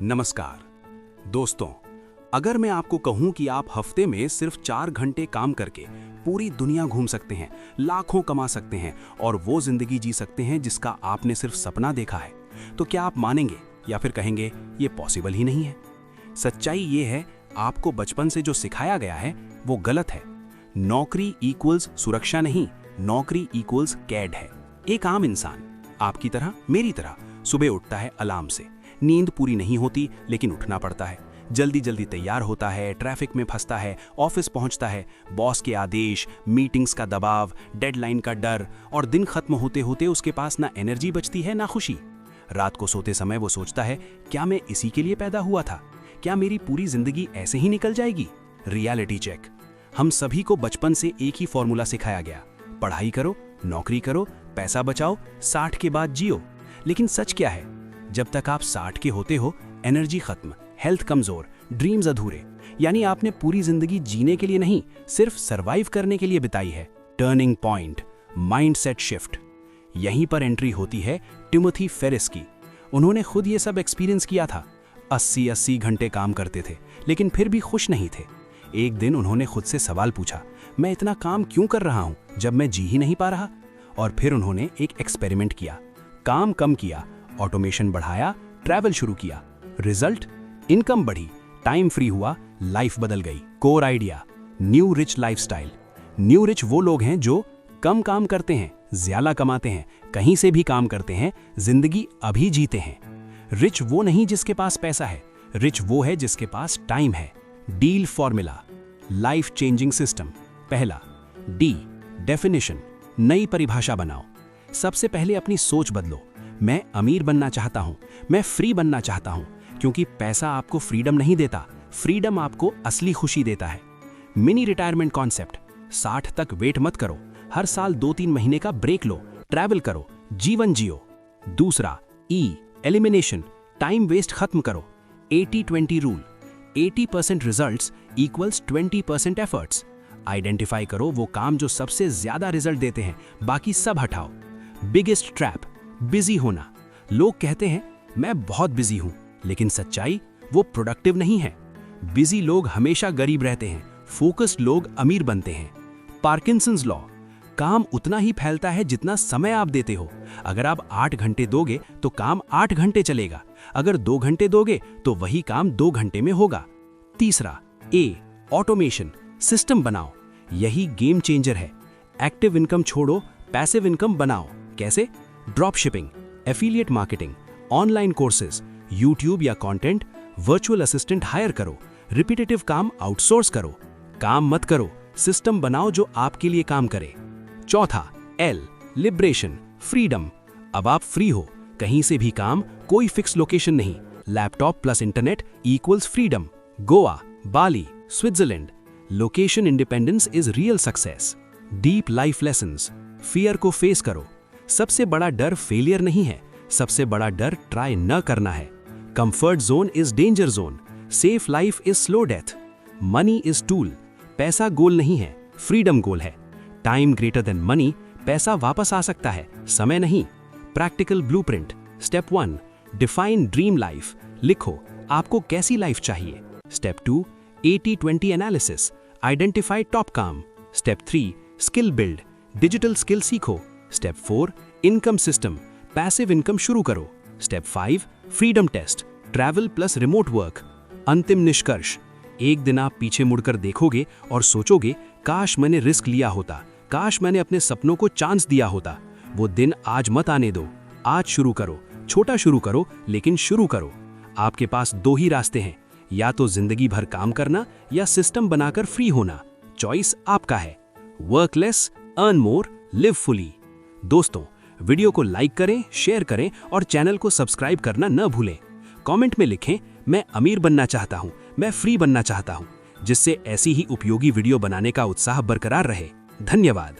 नमस्कार दोस्तों, अगर मैं आपको कहूं कि आप हफ्ते में सिर्फ 4 घंटे काम करके पूरी दुनिया घूम सकते हैं, लाखों कमा सकते हैं और वो जिंदगी जी सकते हैं जिसका आपने सिर्फ सपना देखा है, तो क्या आप मानेंगे या फिर कहेंगे ये पॉसिबल ही नहीं है? सच्चाई ये है, आपको बचपन से जो सिखाया गया है वो गलत है। नौकरी इक्वल्स सुरक्षा नहीं, नौकरी इक्वल्स कैड है। एक आम इंसान आपकी तरह मेरी तरह सुबह उठता है अलार्म से, नींद पूरी नहीं होती लेकिन उठना पड़ता है, जल्दी जल्दी तैयार होता है, ट्रैफिक में फंसता है, ऑफिस पहुंचता है, बॉस के आदेश, मीटिंग्स का दबाव, डेडलाइन का डर, और दिन खत्म होते होते उसके पास ना एनर्जी बचती है ना खुशी। रात को सोते समय वो सोचता है, क्या मैं इसी के लिए पैदा हुआ था? क्या मेरी पूरी जिंदगी ऐसे ही निकल जाएगी? Reality check. हम सभी को बचपन से एक ही फॉर्मूला सिखाया गया, पढ़ाई करो, नौकरी करो, पैसा बचाओ, 60 के बाद जियो। लेकिन सच क्या है? जब तक आप 60 के होते हो, एनर्जी खत्म, हेल्थ कमजोर, ड्रीम्स अधूरे। यानी आपने पूरी जिंदगी जीने के लिए नहीं, सिर्फ सरवाइव करने के लिए बिताई है। Turning point, mindset shift. यहीं पर एंट्री होती है टिमोथी फेरिस की। उन्होंने खुद ये सब एक्सपीरियंस किया था। 80-80 घंटे काम करते थे लेकिन फिर भी खुश नहीं थे। एक दिन उन्होंने खुद से सवाल पूछा, मैं इतना काम क्यों कर रहा हूं जब मैं जी ही नहीं पा रहा? और फिर उन्होंने एक एक्सपेरिमेंट किया, काम कम किया, ऑटोमेशन बढ़ाया, ट्रैवल शुरू किया। रिजल्ट, इनकम बढ़ी, टाइम फ्री हुआ, लाइफ बदल गई। Core idea, new rich lifestyle. New rich वो लोग हैं जो कम काम करते हैं, ज्यादा कमाते हैं, कहीं से भी काम करते हैं, जिंदगी अभी जीते हैं। रिच वो नहीं जिसके पास पैसा है, रिच वो है जिसके पास टाइम है। Deal formula, life changing system. पहला, डी डेफिनेशन, नई परिभाषा बनाओ। सबसे पहले अपनी सोच बदलो। मैं अमीर बनना चाहता हूं, मैं फ्री बनना चाहता हूं, क्योंकि पैसा आपको फ्रीडम नहीं देता, फ्रीडम आपको असली खुशी देता है। मिनी रिटायरमेंट कॉन्सेप्ट, 60 तक वेट मत करो, हर साल 2-3 महीने का ब्रेक लो, ट्रैवल करो, जीवन जियो। दूसरा, ई एलिमिनेशन, टाइम वेस्ट खत्म करो। 80-20 rule, 80% results equals 20% efforts. Identify करो वो काम जो सबसे ज्यादा रिजल्ट देते हैं, बाकी सब हटाओ। बिगेस्ट ट्रैप, बिजी होना। लोग कहते हैं मैं बहुत बिजी हूं, लेकिन सच्चाई वो प्रोडक्टिव नहीं है। बिजी लोग हमेशा गरीब रहते हैं, फोकस्ड लोग अमीर बनते हैं। पार्किंसंस लॉ, काम उतना ही फैलता है जितना समय आप देते हो। अगर आप 8 घंटे दोगे तो काम 8 घंटे चलेगा, अगर 2 घंटे दोगे तो वही काम 2 घंटे में होगा। तीसरा, ए ऑटोमेशन, सिस्टम बनाओ। यही गेम चेंजर है। एक्टिव इनकम छोड़ो, पैसिव इनकम बनाओ। कैसे? Drop shipping, affiliate marketing, online courses, YouTube या कंटेंट, वर्चुअल असिस्टेंट हायर करो, रिपीटेटिव काम आउटसोर्स करो। काम मत करो, सिस्टम बनाओ जो आपके लिए काम करे। चौथा, एल लिबरेशन, फ्रीडम। अब आप फ्री हो, कहीं से भी काम, कोई फिक्स लोकेशन नहीं। Laptop plus internet equals freedom. Goa, Bali, Switzerland. Location independence is real success. Deep life lessons, fear को फेस करो। सबसे बड़ा डर फेलियर नहीं है, सबसे बड़ा डर ट्राई न करना है। Comfort zone is danger zone, safe life is slow death. Money is tool, पैसा गोल नहीं है, फ्रीडम गोल है। टाइम ग्रेटर देन मनी, पैसा वापस आ सकता है, समय नहीं। Practical blueprint, step 1, define dream life. लिखो आपको कैसी लाइफ चाहिए। स्टेप 2, 80-20 एनालिसिस, आइडेंटिफाई टॉप काम। Step 3, skill build, digital skill सीखो। Step 4, income system, passive income शुरू करो। Step 5, freedom test, travel plus remote work. अंतिम निष्कर्ष, एक दिन आप पीछे मुड़कर देखोगे और सोचोगे, काश मैंने रिस्क लिया होता, काश मैंने अपने सपनों को चांस दिया होता। वो दिन आज मत आने दो, आज शुरू करो। छोटा शुरू करो लेकिन शुरू करो। आपके पास 2 ही रास्ते हैं, या तो जिंदगी भर काम करना या सिस्टम बनाकर फ्री होना। चॉइस आपका है। Work less, earn more, live fully. दोस्तों, वीडियो को लाइक करें, शेयर करें और चैनल को सब्सक्राइब करना न भूलें। कमेंट में लिखें, मैं अमीर बनना चाहता हूं, मैं फ्री बनना चाहता हूं, जिससे ऐसी ही उपयोगी वीडियो बनाने का उत्साह बरकरार रहे। धन्यवाद।